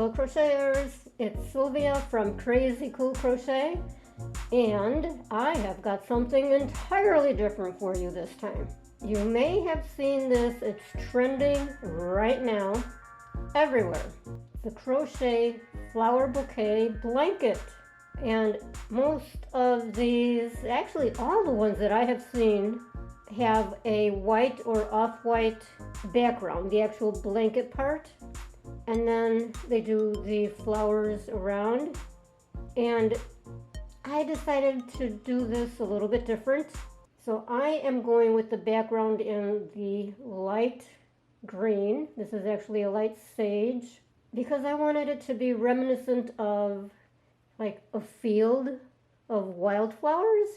Hello crocheters, it's Sylvia from Crazy Cool Crochet, and I have got something entirely different for you this time. You may have seen this, it's trending right now everywhere. The Crochet Flower Bouquet Blanket. And most of these, actually all the ones that I have seen, have a white or off-white background, the actual blanket part. And then they do the flowers around. And I decided to do this a little bit different. So I am going with the background in the light green. This is actually a light sage because I wanted it to be reminiscent of like a field of wildflowers.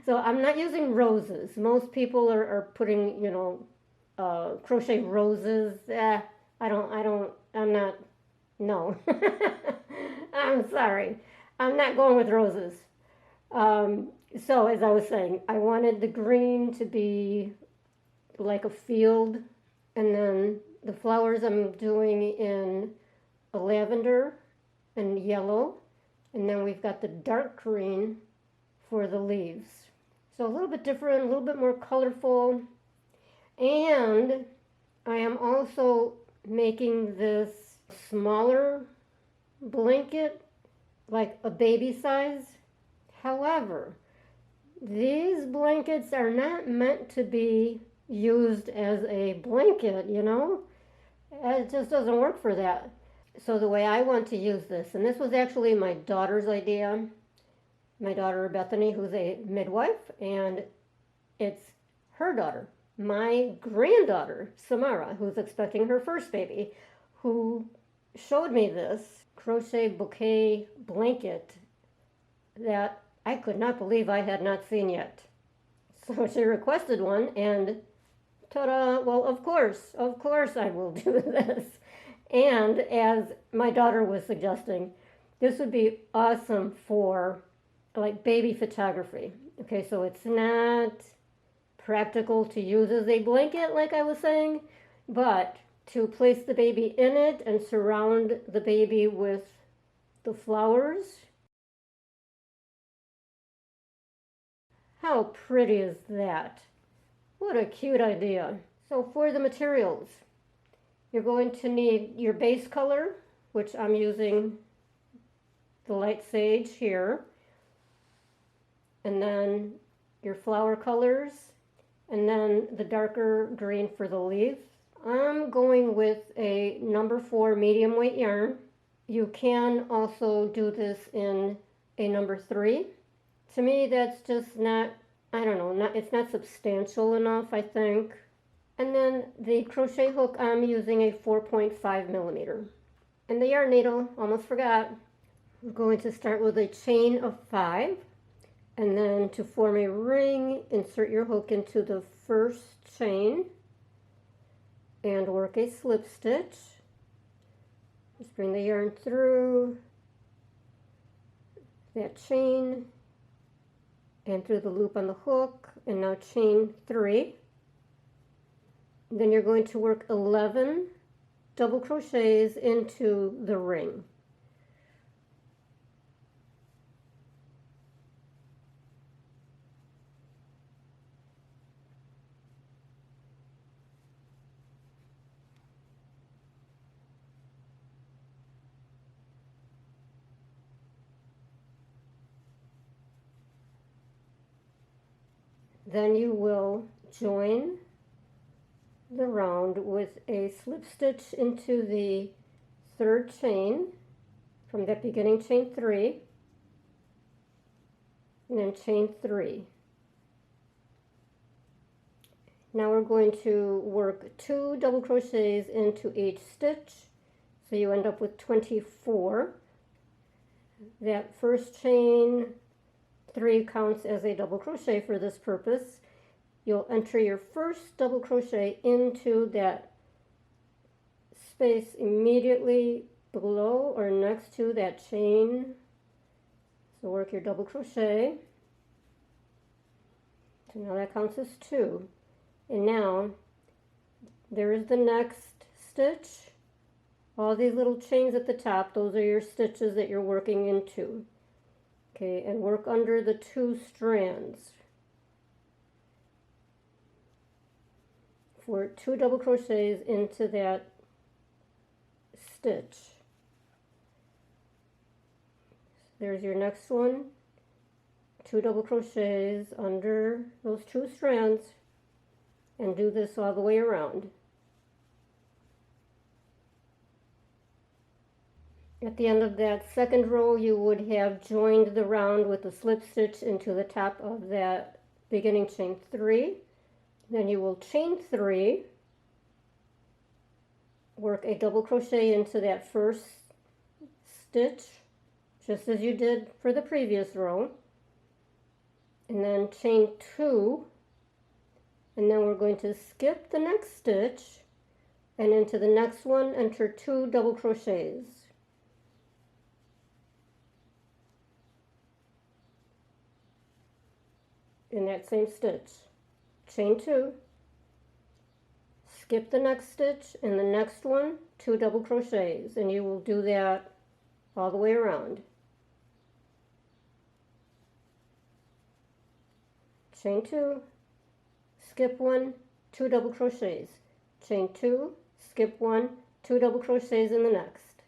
So I'm not using roses. Most people are putting, crochet roses. I'm not, no. I'm sorry. I'm not going with roses. So as I was saying, I wanted the green to be like a field, and then the flowers I'm doing in a lavender and yellow, and then we've got the dark green for the leaves. So a little bit different, a little bit more colorful. And I am also making this smaller blanket, like a baby size. However, these blankets are not meant to be used as a blanket, It just doesn't work for that. So the way I want to use this, and this was actually my daughter's idea, my daughter Bethany, who's a midwife, and it's her daughter, my granddaughter Samara, who's expecting her first baby, who showed me this crochet bouquet blanket that I could not believe I had not seen yet. So she requested one, and ta-da, well, of course I will do this. And as my daughter was suggesting, this would be awesome for like baby photography. Okay, so it's not practical to use as a blanket like I was saying, but to place the baby in it and surround the baby with the flowers. How pretty is that? What a cute idea. So for the materials, you're going to need your base color, which I'm using the light sage here, and then your flower colors, and then the darker green for the leaves. I'm going with a number 4 medium weight yarn. You can also do this in a number 3. To me, that's just not, it's not substantial enough, I think. And then the crochet hook, I'm using a 4.5 millimeter. And the yarn needle, almost forgot, we're going to start with a chain of 5. And then to form a ring, insert your hook into the first chain and work a slip stitch. Just bring the yarn through that chain and through the loop on the hook, and now chain 3. Then you're going to work 11 double crochets into the ring. Then you will join the round with a slip stitch into the 3rd chain from that beginning chain 3, and then chain 3. Now we're going to work 2 double crochets into each stitch, so you end up with 24. That first chain 3 counts as a double crochet for this purpose. You'll enter your first double crochet into that space immediately below or next to that chain. So work your double crochet. So now that counts as 2. And now there is the next stitch All these little chains at the top, those are your stitches that you're working into. Okay, and work under the 2 strands for 2 double crochets into that stitch. There's your next one, 2 double crochets under those 2 strands, and do this all the way around. At the end of that second row, you would have joined the round with a slip stitch into the top of that beginning chain 3. Then you will chain 3, work a double crochet into that first stitch, just as you did for the previous row, and then chain 2, and then we're going to skip the next stitch, and into the next one enter 2 double crochets. In that same stitch, chain 2, skip the next stitch, in the next one 2 double crochets, and you will do that all the way around. Chain 2, skip 1, 2 double crochets, chain 2, skip 1, 2 double crochets in the next.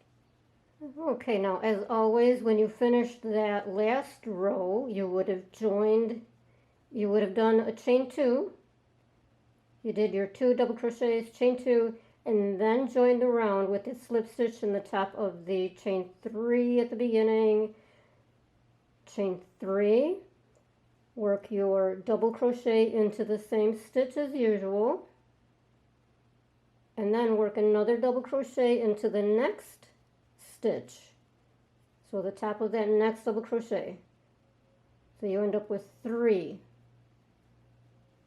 Okay, now as always, when you finished that last row, you would have done a chain 2, you did your 2 double crochets, chain 2, and then joined the round with the slip stitch in the top of the chain 3 at the beginning, chain 3, work your double crochet into the same stitch as usual, and then work another double crochet into the next stitch, so the top of that next double crochet, so you end up with 3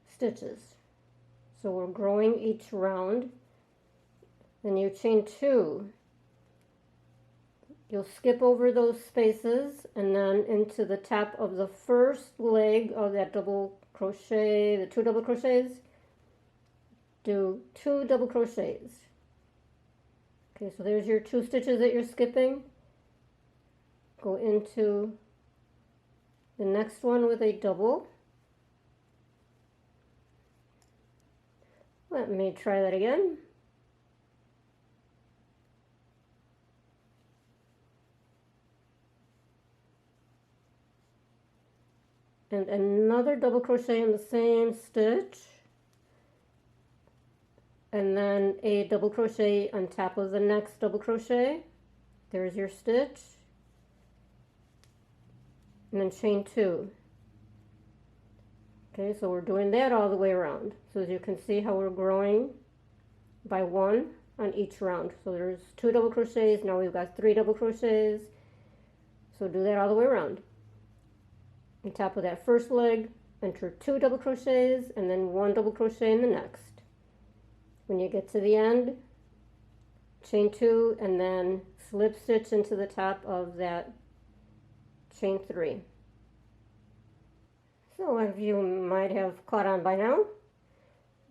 stitches. So we're growing each round. Then you chain 2, you'll skip over those spaces and then into the top of the first leg of that double crochet, the 2 double crochets, do 2 double crochets. Okay, so there's your 2 stitches that you're skipping. Go into the next one with a double. Let me try that again. And another double crochet in the same stitch, and then a double crochet on top of the next double crochet. There's your stitch, and then chain 2. Okay, so we're doing that all the way around. So as you can see how we're growing by 1 on each round. So there's 2 double crochets, now we've got 3 double crochets. So do that all the way around. On top of that first leg, enter 2 double crochets and then 1 double crochet in the next. When you get to the end, chain 2 and then slip stitch into the top of that chain 3. So as you might have caught on by now,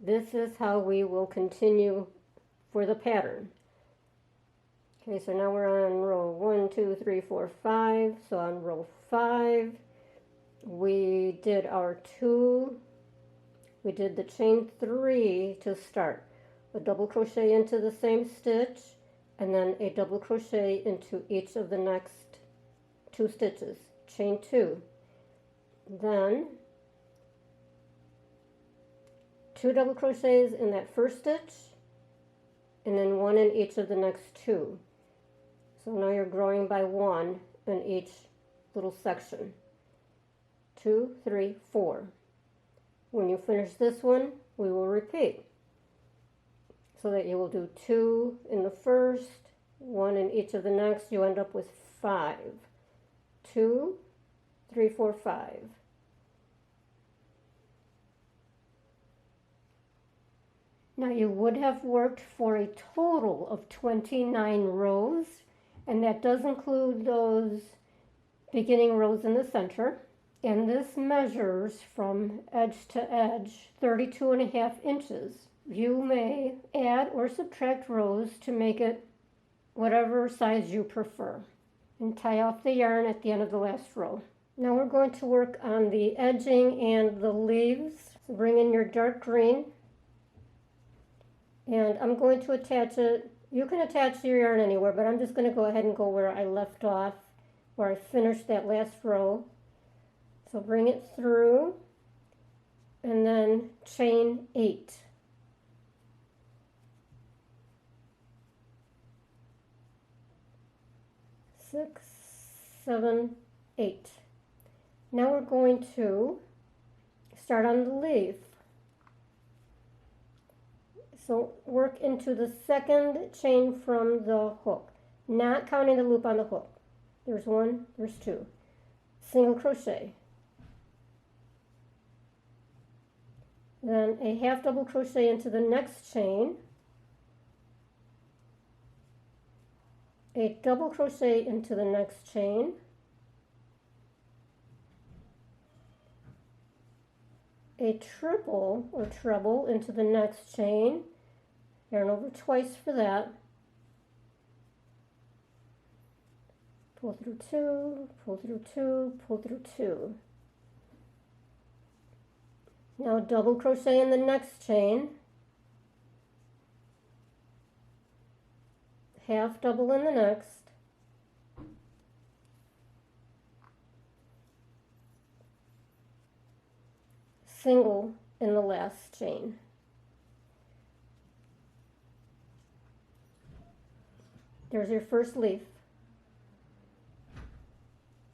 this is how we will continue for the pattern. Okay, so now we're on row 1, 2, 3, 4, 5. So on row 5, we did our 2, we did the chain 3 to start. A double crochet into the same stitch, and then a double crochet into each of the next 2 stitches. Chain 2. Then 2 double crochets in that first stitch, and then 1 in each of the next 2. So now you're growing by 1 in each little section. 2, 3, 4. When you finish this one, we will repeat. So that you will do 2 in the first, 1 in each of the next. You end up with 5. 2, 3, 4, 5. Now you would have worked for a total of 29 rows, and that does include those beginning rows in the center. And this measures from edge to edge 32.5 inches. You may add or subtract rows to make it whatever size you prefer, and tie off the yarn at the end of the last row. Now we're going to work on the edging and the leaves. So bring in your dark green, and I'm going to attach it. You can attach your yarn anywhere, but I'm just going to go ahead and go where I left off, where I finished that last row. So bring it through and then chain 8. Six, 7, 8. Now we're going to start on the leaf. So work into the second chain from the hook, not counting the loop on the hook. There's 1, there's 2. Single crochet. Then a half double crochet into the next chain. A double crochet into the next chain. A triple or treble into the next chain. Yarn over twice for that. Pull through 2, pull through 2, pull through 2. Now double crochet in the next chain. Half double in the next. Single in the last chain. There's your first leaf.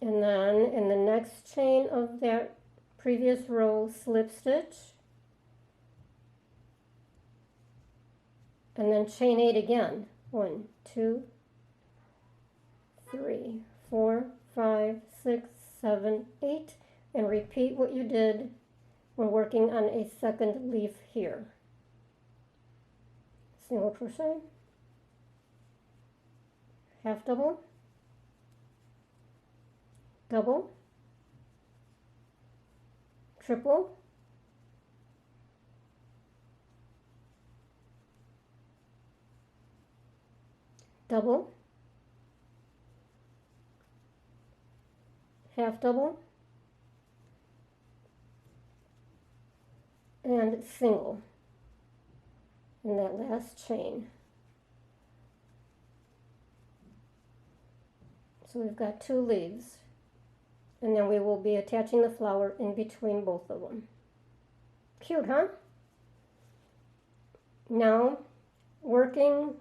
And then in the next chain of that previous row, slip stitch. And then chain 8 again. 1, 2, 3, 4, 5, 6, 7, 8. And repeat what you did. We're working on a second leaf here. Single crochet, half double, double, triple, double, half double, and single in that last chain. So we've got 2 leaves, and then we will be attaching the flower in between both of them. Cute, huh? Now, working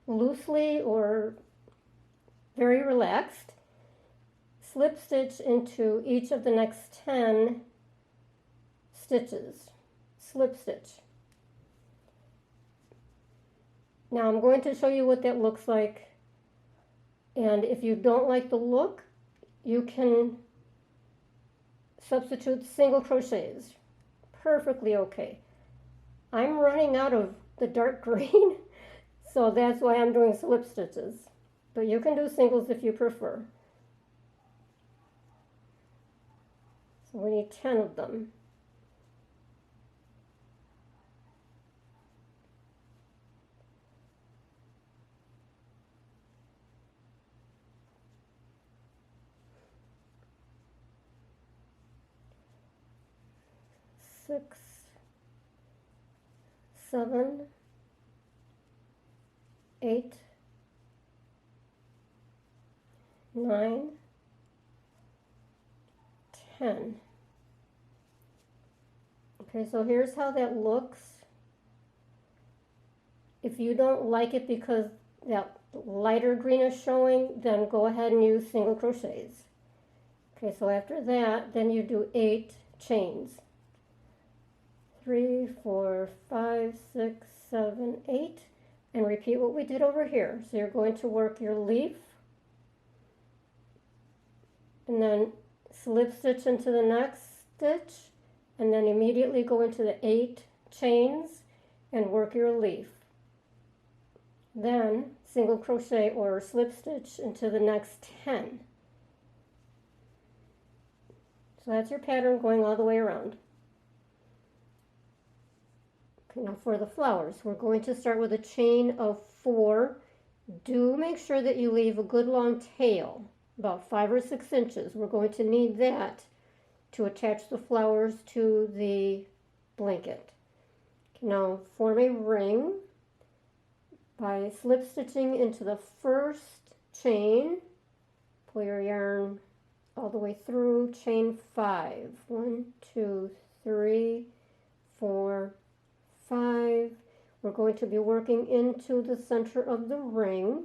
loosely or very relaxed, slip stitch into each of the next 10 stitches. Slip stitch. Now I'm going to show you what that looks like, and if you don't like the look, you can substitute single crochets. Perfectly okay. I'm running out of the dark green, so that's why I'm doing slip stitches, but you can do singles if you prefer. So we need 10 of them. Six, 7, 8, 9, 10. Okay, so here's how that looks. If you don't like it because that lighter green is showing, then go ahead and use single crochets. Okay, so after that, then you do 8 chains. 3, 4, 5, 6, 7, 8, and repeat what we did over here. So you're going to work your leaf, and then slip stitch into the next stitch, and then immediately go into the 8 chains and work your leaf. Then single crochet or slip stitch into the next 10. So that's your pattern going all the way around. Now for the flowers, we're going to start with a chain of 4 Do make sure that you leave a good long tail, about 5 or 6 inches. We're going to need that to attach the flowers to the blanket. Now form a ring by slip stitching into the first chain. Pull your yarn all the way through, chain 5. 1, 2, 3, 4, 5. We're going to be working into the center of the ring.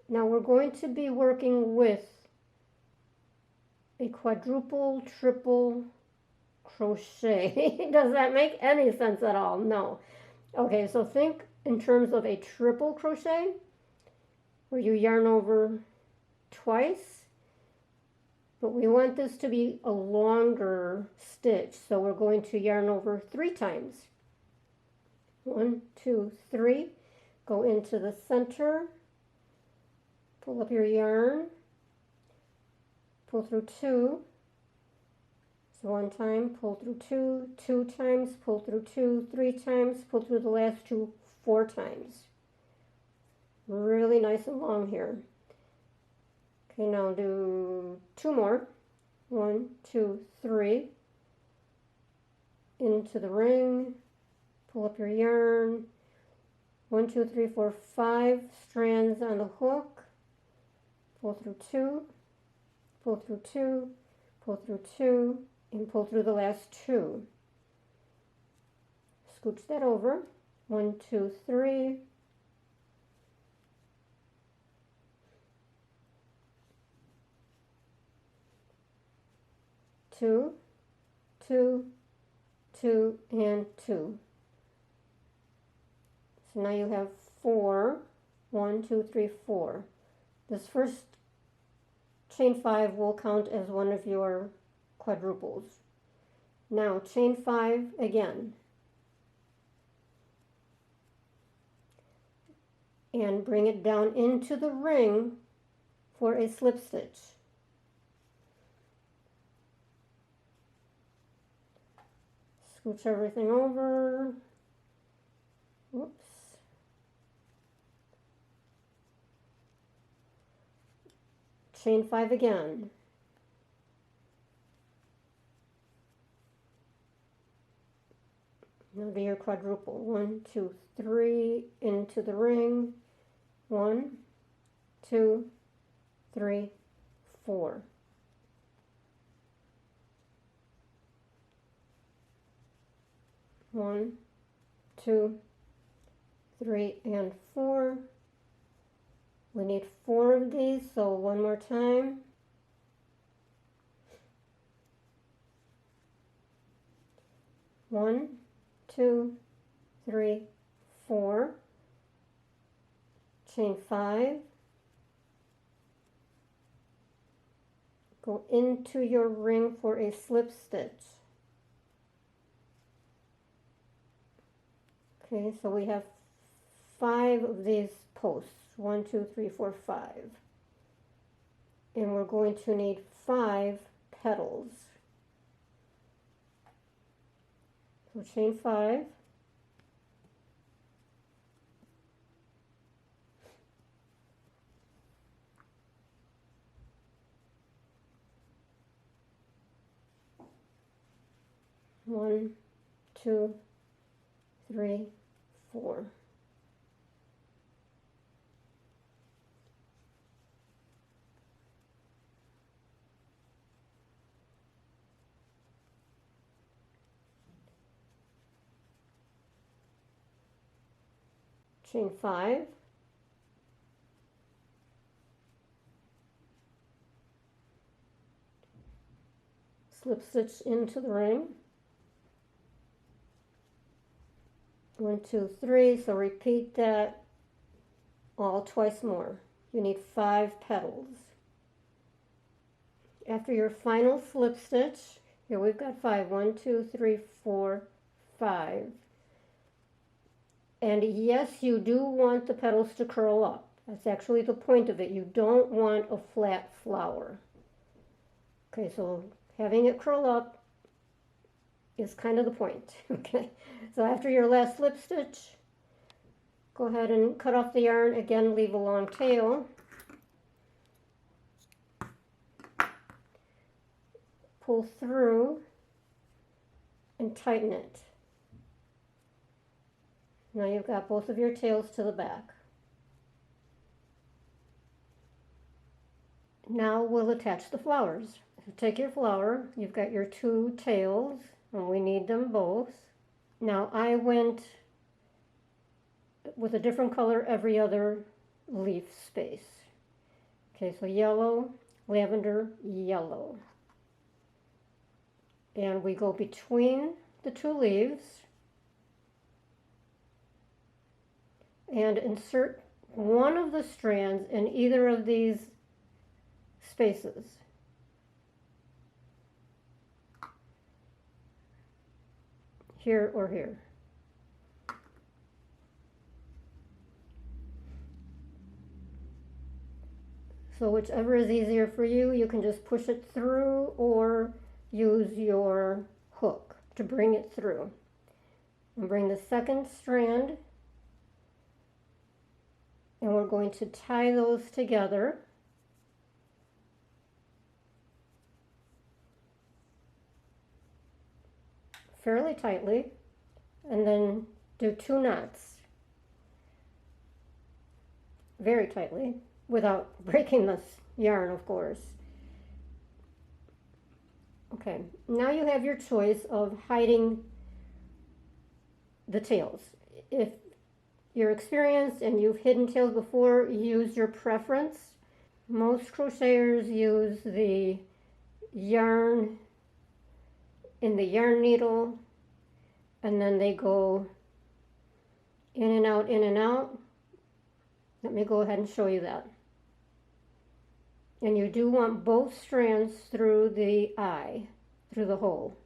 Now we're going to be working with a quadruple, triple crochet. Does that make any sense at all? No. Okay, so think in terms of a triple crochet, where you yarn over twice, but we want this to be a longer stitch, so we're going to yarn over 3 times. 1, 2, 3, go into the center, pull up your yarn, pull through 2, so 1 time, pull through 2, 2 times, pull through 2, 3 times, pull through the last 2, 4 times. Really nice and long here. Okay, now do 2 more. 1, 2, 3, into the ring, pull up your yarn, 1, 2, 3, 4, 5 strands on the hook, pull through 2, pull through 2, pull through 2, and pull through the last 2. Scooch that over, 1, 2, 3, 2, 2, 2, and 2. So now you have 4, 1, 2, 3, 4. This first chain 5 will count as one of your quadruples. Now chain 5 again. And bring it down into the ring for a slip stitch. Scooch everything over. Whoops. Chain 5 again. Now do your quadruple. 1, 2, 3 into the ring. 1, 2, 3, 4. One, 2, 3, and 4. We need 4 of these, so one more time. One, 2, 3, 4. Chain 5. Go into your ring for a slip stitch. Okay, so we have 5 of these posts. 1, 2, 3, 4, 5. And we're going to need 5 petals. So chain 5. One, 2, 3, 4. Chain 5. Slip stitch into the ring. 1, 2, 3, so repeat that all twice more. You need 5 petals. After your final slip stitch, here we've got 5. 1, 2, 3, 4, 5. And yes, you do want the petals to curl up. That's actually the point of it. You don't want a flat flower. Okay, so having it curl up is kind of the point. Okay, so after your last slip stitch, Go ahead and cut off the yarn. Again, leave a long tail. Pull through and tighten it. Now you've got both of your tails to the back. Now we'll attach the flowers. So take your flower, you've got your two tails, and we need them both. Now I went with a different color every other leaf space. Okay, so yellow, lavender, yellow. And we go between the two leaves and insert one of the strands in either of these spaces. Here or here. So whichever is easier for you, you can just push it through or use your hook to bring it through. And bring the second strand, and we're going to tie those together. Fairly tightly, and then do 2 knots very tightly without breaking this yarn, of course. Okay, now you have your choice of hiding the tails. If you're experienced and you've hidden tails before, use your preference. Most crocheters use the yarn in the yarn needle, and then they go in and out, in and out. Let me go ahead and show you that. And you do want both strands through the eye, through the hole,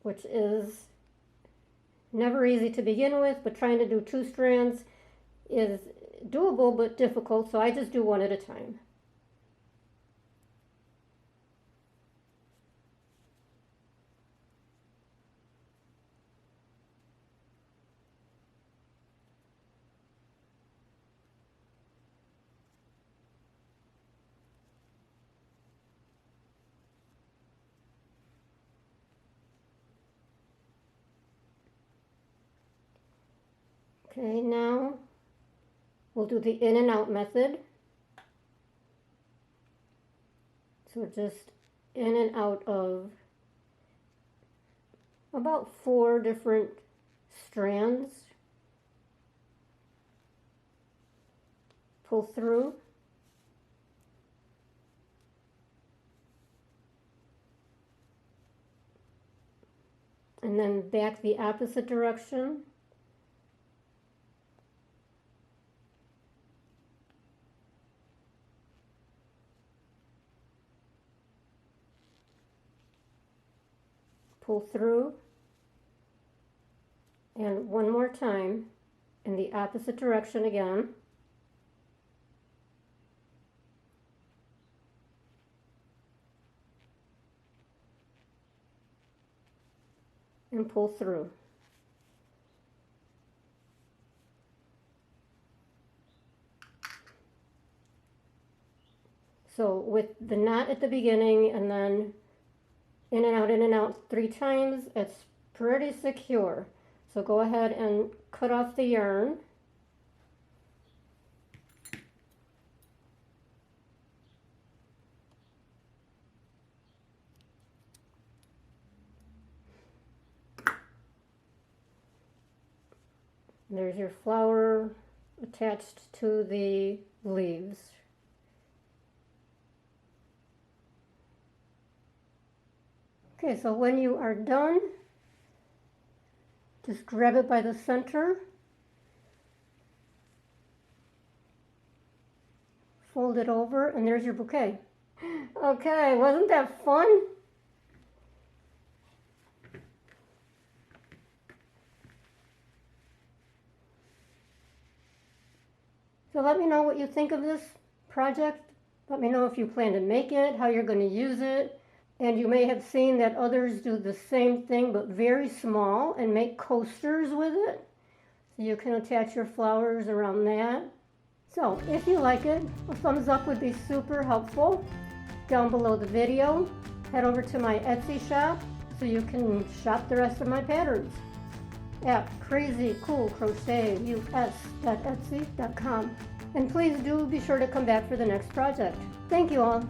which is never easy to begin with, but trying to do 2 strands is doable but difficult, so I just do one at a time. Okay, now we'll do the in and out method. So just in and out of about 4 different strands. Pull through. And then back the opposite direction. Pull through, and one more time in the opposite direction again. And pull through. So with the knot at the beginning and then in and out 3 times, it's pretty secure. So go ahead and cut off the yarn. There's your flower attached to the leaves. Okay, so when you are done, just grab it by the center, fold it over, and there's your bouquet. Okay, wasn't that fun? So let me know what you think of this project. Let me know if you plan to make it, how you're going to use it. And you may have seen that others do the same thing but very small and make coasters with it. So you can attach your flowers around that. So if you like it, a thumbs up would be super helpful. Down below the video, head over to my Etsy shop so you can shop the rest of my patterns at crazycoolcrochet.us.etsy.com. And please do be sure to come back for the next project. Thank you all.